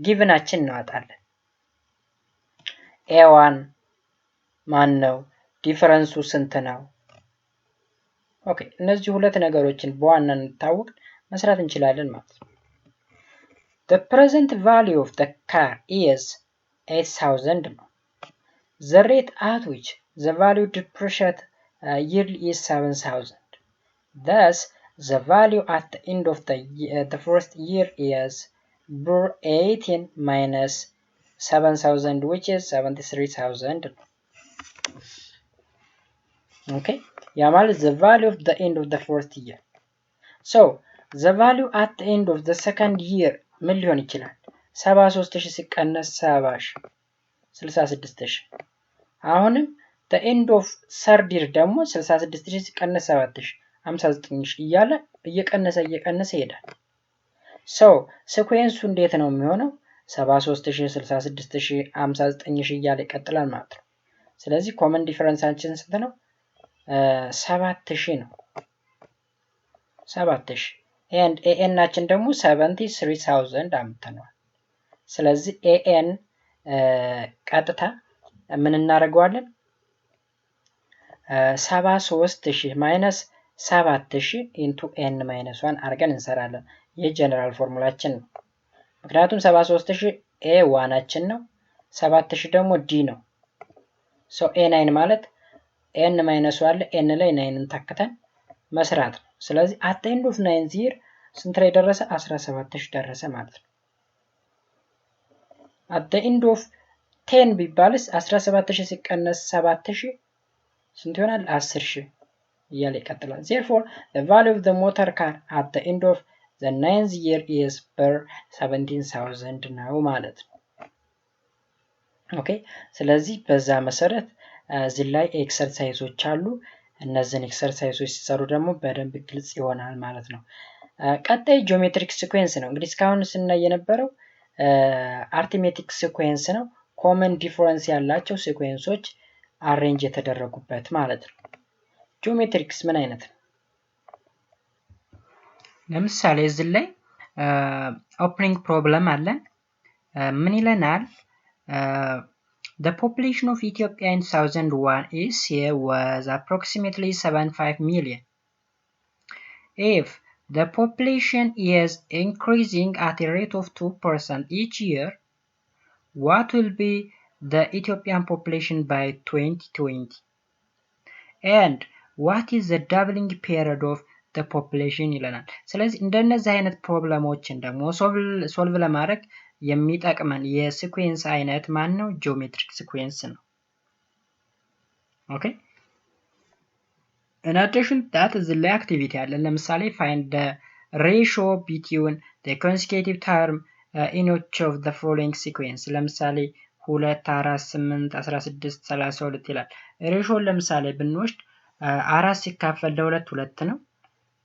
ጊቭናችን እናወጣለን። a1 ማን ነው? ዲፈረንሱ ስንት ነው? ኦኬ እነዚህ ሁለት ነገሮችን በዋናነት ታውቅ መስራት እንችላለን ማለት ነው። The present value of the car is 8,000 ነው። The rate at which the value depreciates yearly is 7,000. Thus, the value at the end of the first year is 18 minus 7,000, which is 73,000. Okay, yeah, ማለት the value of the end of the first year. So, the value at the end of the second year ምን ሊሆን ይችላል? 73,000 ሲቀነስ 70,000 66,000። አሁንም the end of third year ደግሞ 66,000 ሲቀነስ 7,000 59,000 እያለ እየቀነሰ ይሄዳል። so ሲኩዌንሱ እንዴት ነው የሚሆነው? 73,000 66,000 59,000 እያለ ይቀጥላል ማለት ነው። ስለዚህ ኮመን ዲፈረንሳችን ስንት ነው? 7,000 ነው። 7,000 and an ናችን ደግሞ 73,000 አምጥተናል። ስለዚህ an ቀጥታ ምን እናደርገዋለን? 73,000 ማይነስ 7,000 into n minus 1 አድርገን እንሰራለን። ይህ ጀነራል ፎርሙላችን ነው። ምክንያቱም 73,000 a ዋናችን ነው፣ 7,000 ደግሞ d ነው። so a9 ማለት n minus 1 n ላይ 9ን ተክተን መስራት ነው። ስለዚህ at the end of 9th year ስንት ላይ ደረሰ? 17,000 ደረሰ ማለት ነው። at the end of 10 ቢባልስ 17,000 ሲቀነስ 7,000 ስንት ይሆናል? 10,000 እያለ ይቀጥላል። therefore the value of the motor car at the end of the 9th year is 17,000 ነው ማለት ነው። ኦኬ ስለዚህ በዛ መሰረት እዚህ ላይ ኤክሰርሳይዞች አሉ። እነዚህን ኤክሰርሳይዞች ሲሰሩ ደግሞ በደንብ ግልጽ ይሆናል ማለት ነው። ቀጣይ ጂኦሜትሪክ ሲኩዌንስ ነው። እንግዲህ እስካሁን ስናይ የነበረው አርithmetic ሲኩዌንስ ነው። ኮመን ዲፈረንስ ያላቸው ሲኩዌንሶች አሬንጅ የተደረጉበት ማለት ነው። ጂኦሜትሪክስ ምን አይነት ነው? ለምሳሌ እዚህ ላይ ኦፕኒንግ ፕሮብለም አለን። ምን ይለናል? The population of Ethiopia in 2001 was approximately 75 million. If the population is increasing at a rate of 2% each year, what will be the Ethiopian population by 2020? And what is the doubling period of the population ይለናል። ስለዚህ እንደነዚህ አይነት ፕሮብለሞችን ደግሞ ሶልቭ ለማድረግ የሚጠቅመን የሲኩዌንስ አይነት ማን ነው? ጂኦሜትሪክ ሲኩዌንስ ነው። ኦኬ in addition that እዚህ ላይ አክቲቪቲ አለን። ለምሳሌ find the ratio between the consecutive term in each of the following sequence። ለምሳሌ 2 4 8 16 32 ይላል። ሬሾን ለምሳሌ ብንወስድ 4 ሲካፈል ለ2 2 ነው።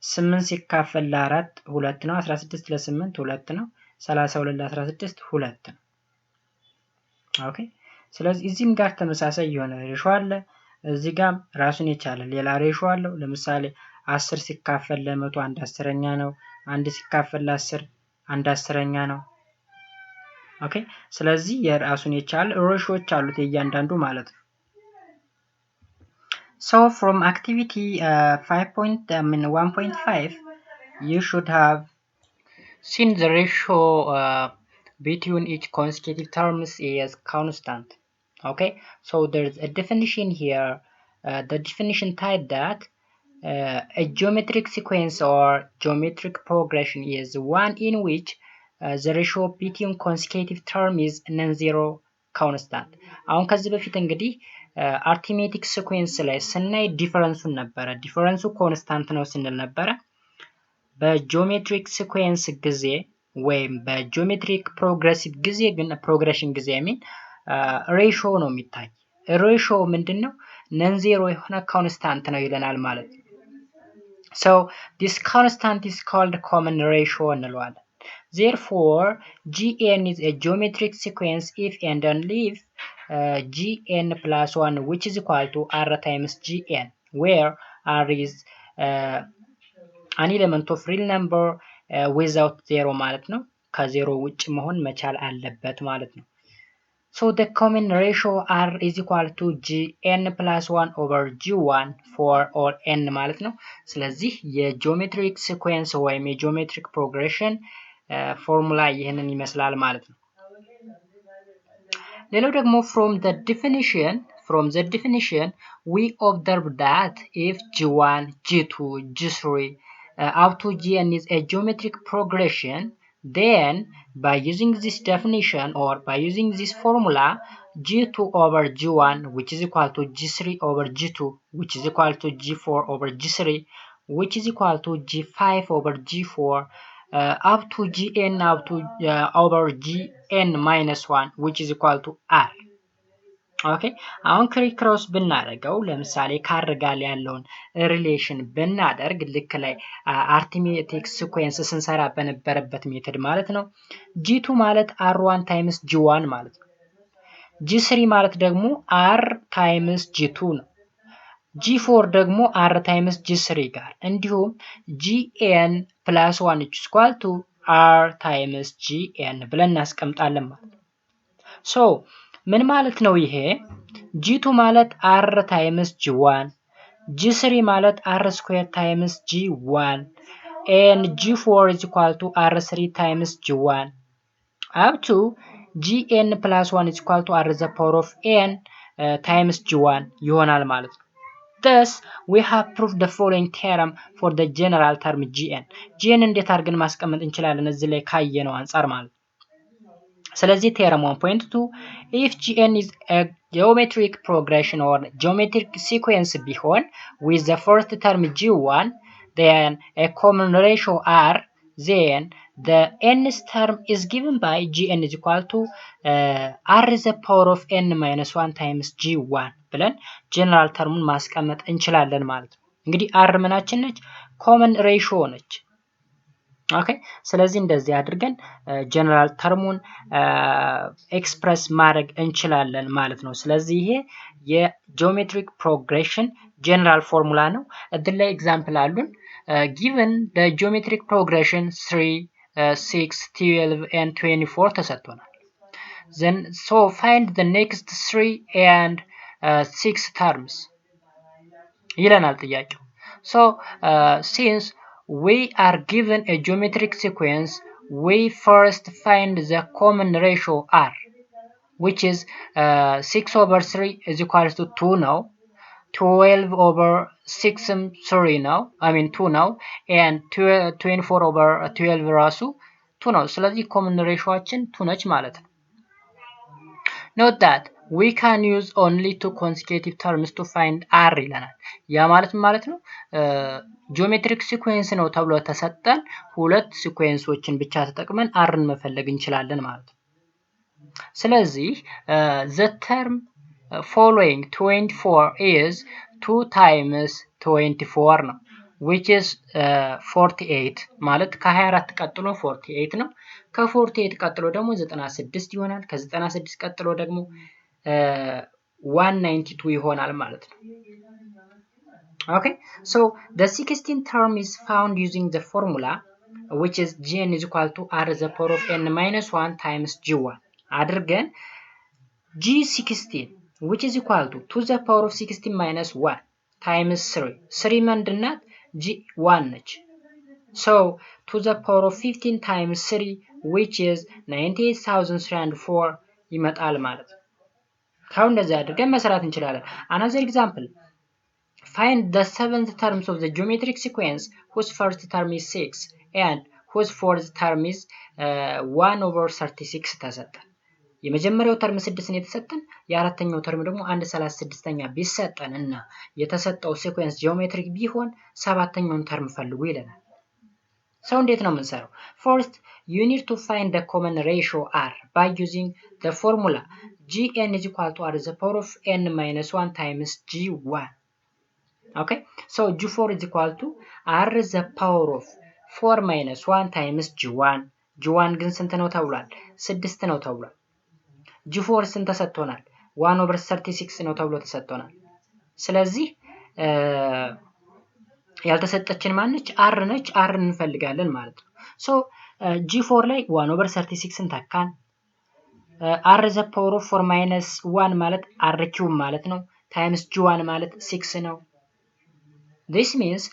8 ሲካፈል ለ4 2 ነው። 16 ለ8 2 ነው። 32 ለ16 2 ነው። ኦኬ ስለዚህ እዚህም ጋር ተመሳሳይ የሆነ ሬሾ አለ። እዚህ ጋር ራሱን የቻለ ሌላ ሬሾ አለው። ለምሳሌ 10 ሲካፈል ለ100 1 10ኛ ነው። 1 ሲካፈል ለ10 1 10ኛ ነው። ኦኬ ስለዚህ የራሱን የቻለ ሬሾዎች አሉት እያንዳንዱ ማለት ነው። so from activity 1.5 you should have seen the ratio between each consecutive terms is constant. Okay, so there's a definition here. The definition type that a geometric sequence or geometric progression is one in which the ratio between consecutive term is non-zero constant. አሁን ከዚህ በፊት እንግዲህ arithmetic sequence ላይ ስናይ ዲፈረንሱን ነበረ። ዲፈረንሱ ኮንስታንት ነው ስንል ነበረ። በጂኦሜትሪክ ሲኩዌንስ ጊዜ ወይም በጂኦሜትሪክ ፕሮግሬሲቭ ጊዜ ግን ፕሮግሬሽን ጊዜ ሬሾ ነው የሚታይ። ሬሾ ምንድነው? ነን ዜሮ የሆነ ኮንስታንት ነው ይለናል ማለት ነው። So this constant is called common ratio እንለዋለን። Therefore gn is a geometric sequence if and only if gn plus 1 which is equal to r times gn, where r is an element of real number without zero ማለት ነው። ከዜሮ ውጭ መሆን መቻል አለበት ማለት ነው። So the common ratio r is equal to gn plus 1 over g1 for all n ማለት ነው። ስለዚህ የጂኦሜትሪክ ሲኩዌንስ ወይም የጂኦሜትሪክ ፕሮግሬሽን ፎርሙላ ይህንን ይመስላል ማለት ነው። ሌላው ደግሞ from the definition we observe that if g1 g2 g3 up to gn is a geometric progression, then by using this definition or by using this formula, g2 over g1 which is equal to g3 over g2 which is equal to g4 over g3 which is equal to g5 over g4 up to gn up to over gn minus 1 which is equal to r. ኦኬ አሁን ክሪክሮስ ብናደርገው ለምሳሌ ካር ጋር ያለውን ሪሌሽን ብናደርግ ልክ ላይ አርithmetic sequence ስንሰራ በነበረበት ሜተድ ማለት ነው። g2 ማለት r1 ታይምስ g1 ማለት ነው። g3 ማለት ደግሞ r ታይምስ g2 ነው። g4 ደግሞ r ታይምስ g3 ጋር እንዲሁም gn plus 1 is equal to r ታይምስ gn ብለን እናስቀምጣለን ማለት ነው። ሶ ምን ማለት ነው ይሄ? g2 ማለት r ታይምስ g1 g3 ማለት r ስኩዌር ታይምስ g1 and g4 is equal to r3 times g1 up to gn plus 1 is equal to r the power of n times g1 ይሆናል ማለት ነው። Thus we have proved the following theorem for the general term gn. gn እንዴት አድርገን ማስቀመጥ እንችላለን እዚህ ላይ ካየነው አንፃር ማለት ነው። ስለዚህ theorem 1.2 if gn is a geometric progression or geometric sequence ቢሆን with the first term g1 then a common ratio r, then the nth term is given by gn is equal to r the power of n minus 1 times g1 ብለን ጀነራል ተርሙን ማስቀመጥ እንችላለን ማለት ነው። እንግዲህ r ምናችን ነች? ኮመን ሬሽዮ ነች። ኦኬ ስለዚህ እንደዚህ አድርገን ጀነራል ተርሙን ኤክስፕረስ ማድረግ እንችላለን ማለት ነው። ስለዚህ ይሄ የጂኦሜትሪክ ፕሮግሬሽን ጀነራል ፎርሙላ ነው። እዚህ ላይ ኤግዛምፕል አሉን። given the geometric progression 3 6 12 and 24 ተሰጥቶናል። then so find the next 3 and 6 terms ይለናል ጥያቄው። so since we are given a geometric sequence, we first find the common ratio r, which is 6 over 3 is equal to 2 now, 12 over 6 3 now, I mean 2 now, and 24 over 12 ራሱ 2 ነው። ስለዚህ common ratioአችን 2 ነች ማለት ነው። Note that we can use only two consecutive terms to find r ይለናል። ያ ማለት ነው ጂኦሜትሪክ ሲኩዌንስ ነው ተብሎ ተሰጠን ሁለት ሲኩዌንሶችን ብቻ ተጠቅመን rን መፈለግ እንችላለን ማለት ነው። ስለዚህ the term following 24 is 2 times 24 ነው, which is 48 ማለት ከ24 ቀጥሎ 48 ነው። ከ48 ቀጥሎ ደግሞ 96 ይሆናል። ከ96 ቀጥሎ ደግሞ 192 ይሆናል ማለት ነው። Okay, so the 16th term is found using the formula which is gn is equal to r the power of n minus 1 times g1 አድርገን g16 which is equal to the power of 16 minus 1 times 3 ምንድናት? g1 ነች። so to the power of 15 times 3 which is 98,304 ይመጣል ማለት ነው። ካሁን እንደዚህ አድርገን መስራት እንችላለን። another example, find the seventh terms of the geometric sequence whose first term is 6 and whose fourth term is 1 over 36 ተሰጠን። የመጀመሪያው ተርም 6 ነው የተሰጠን፣ የአራተኛው ተርም ደግሞ 1/36ኛ ቢሰጠን እና የተሰጠው ሲኩዌንስ ጂኦሜትሪክ ቢሆን ሰባተኛውን ተርም ፈልጉ ይለናል። ሰው እንዴት ነው የምንሰራው? first you need to find the common ratio r by using the formula gn is equal to r the power of n minus 1 times g1. Okay, so G4 is equal to R the power of 4 minus 1 times G1. G1 ግን ስንት ነው ተብሏል? 6 ነው ተብሏል። G4 ስንት ተሰጥቶናል? 1/36 ነው ተብሎ ተሰጥቶናል። ስለዚህ ያልተሰጠችን ማነች? R ነች። R እንፈልጋለን ማለት ነው። so G4 ላይ 1/36 ተካን። R the power of 4 minus 1 ማለት R cube ማለት ነው times G1 ማለት 6 ነው። this means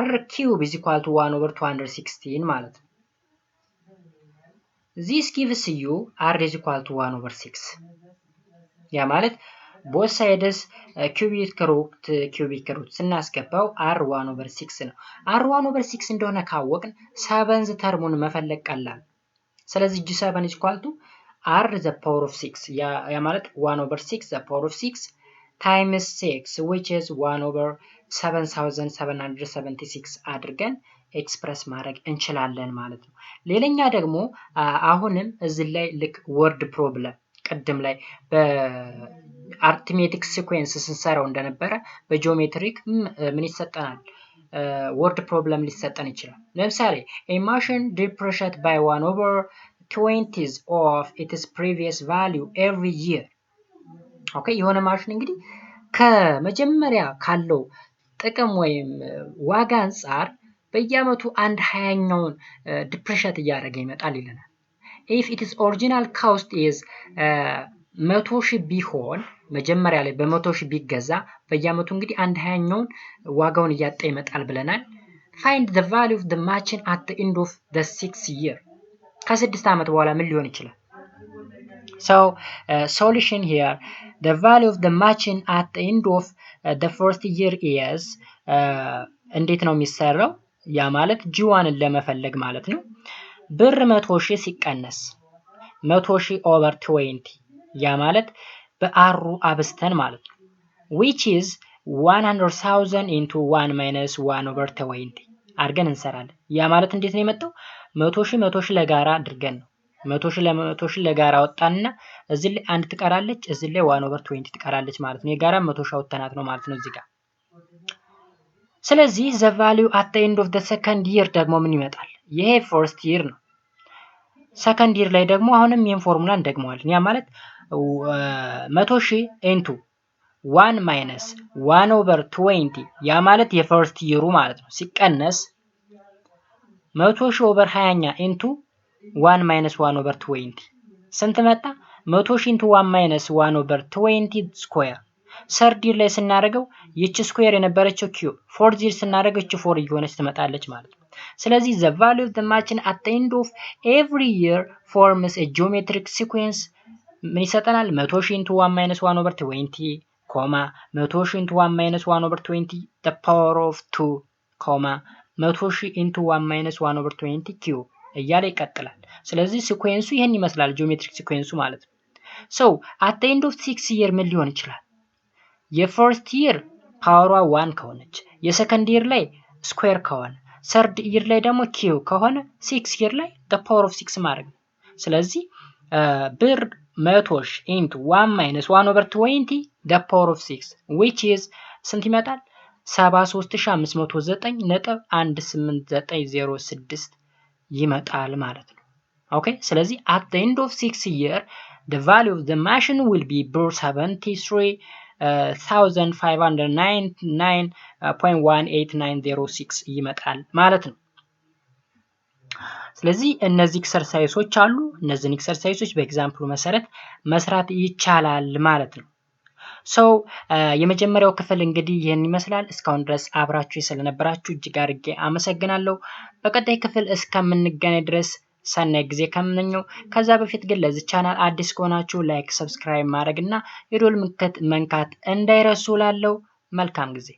R cube is equal to 1/216 ማለት ነው። this gives you R is equal to 1/6 ያ ማለት both sides cubic root ስናስገባው R 1/6 ነው። R 1/6 እንደሆነ ካወቅን 7th ተርሙን መፈለግ ቀላል። ስለዚህ G7 is equal to R the power of 6 ያ ማለት 1/6 the power of 6 times 6 which is 1/7776 አድርገን ኤክስፕረስ ማድረግ እንችላለን ማለት ነው። ሌላኛ ደግሞ አሁንም እዚህ ላይ ልክ ወርድ ፕሮብለም ቀደም ላይ በአርትሜቲክ ሲኩዌንስ ስንሰራው እንደነበረ በጂኦሜትሪክ ምን ይሰጠናል? ወርድ ፕሮብለም ሊሰጠን ይችላል። ለምሳሌ a machine depreciated by 1/20 of its previous value every year. ኦኬ የሆነ ማሽን እንግዲህ ከመጀመሪያ ካለው ጥቅም ወይም ዋጋ አንፃር በየአመቱ 1/20ኛውን ዲፕሬሽት እያደረገ ይመጣል ይለናል። if its original cost is 100,000 ቢሆን መጀመሪያ ላይ በ100,000 ቢገዛ በየአመቱ እንግዲህ 1/20ኛውን ዋጋውን እያጣ ይመጣል ብለናል። find the value of the machine at the end of the 6th year. ከ6 አመት በኋላ ምን ሊሆን ይችላል? so solution here, the value of the machine at the end of the first year is እንዴት ነው የሚሰራው? ያ ማለት G1ን ለመፈለግ ማለት ነው። ብር 100,000 ሲቀነስ 100,000 over 20 ያ ማለት በአሩ አብስተን ማለት ነው which is 100,000 into 1 minus 1 over 20 አድርገን እንሰራለን። ያ ማለት እንዴት ነው የመጣው? 100,000 ለጋራ አድርገን ነው 100,000 ለጋራ ወጣንና እዚህ ላይ አንድ ትቀራለች፣ እዚህ ላይ 1 over 20 ትቀራለች ማለት ነው። የጋራ 100,000 ወጣናት ነው ማለት ነው እዚህ ጋር። ስለዚህ the value at the end of the second year ደግሞ ምን ይመጣል? ይሄ first year ነው። second year ላይ ደግሞ አሁንም ይሄን ፎርሙላ እንደግመዋለን። ያ ማለት 100,000 into 1 minus 1 over 20 ያ ማለት የፈርስት ይሩ ማለት ነው ሲቀነስ 100,000 over 20ኛ into 1 minus 1 over 20 ስንት መጣ? 100,000 into 1 minus 1 over 20 square። ሰርድ ይር ላይ ስናደርገው ይቺ ስኩዌር የነበረችው ኪዩብ፣ ፎርዝ ይር ስናደርገው ይቺ 4 እየሆነች ትመጣለች ማለት ነው። ስለዚህ the value of the machine at the end of every year forms a geometric sequence ምን ይሰጠናል? 100,000 into 1 minus 1 over 20 100,000 into 1 minus 1 over 20 the power of 2 100,000 into 1 minus 1 over 20 ኪዩብ እያለ ይቀጥላል። ስለዚህ ሲኩዌንሱ ይሄን ይመስላል ጂኦሜትሪክ ሲኩዌንሱ ማለት ነው። so at the end of 6 year ምን ሊሆን ይችላል? የፈርስት ይር ፓወሯ 1 ከሆነች፣ የሰከንድ ይር ላይ ስኩዌር ከሆነ፣ ሰርድ ይር ላይ ደግሞ ኪው ከሆነ 6 ይር ላይ the power of 6 ማድረግ ነው። ስለዚህ ብር 100,000 into 1 minus 1 over 20 the power of 6 which is ስንት ይመጣል? 73,509.18906 ይመጣል ማለት ነው። ኦኬ ስለዚህ at the end of 6 year the value of the machine will be 73,599.18906 ይመጣል ማለት ነው። ስለዚህ እነዚህ ኤክሰርሳይሶች አሉ። እነዚህን ኤክሰርሳይሶች በኤግዛምፕሉ መሰረት መስራት ይቻላል ማለት ነው። የመጀመሪያው ክፍል እንግዲህ ይሄን ይመስላል። እስካሁን ድረስ አብራችሁ ስለነበራችሁ እጅግ አድርጌ አመሰግናለሁ። በቀጣይ ክፍል እስከምንገናኝ ድረስ ሰናይ ጊዜ ከመመኘው። ከዛ በፊት ግን ለዚህ ቻናል አዲስ ከሆናችሁ ላይክ፣ ሰብስክራይብ ማድረግና የደወል ምልክት መንካት እንዳይረሱ። ላለው መልካም ጊዜ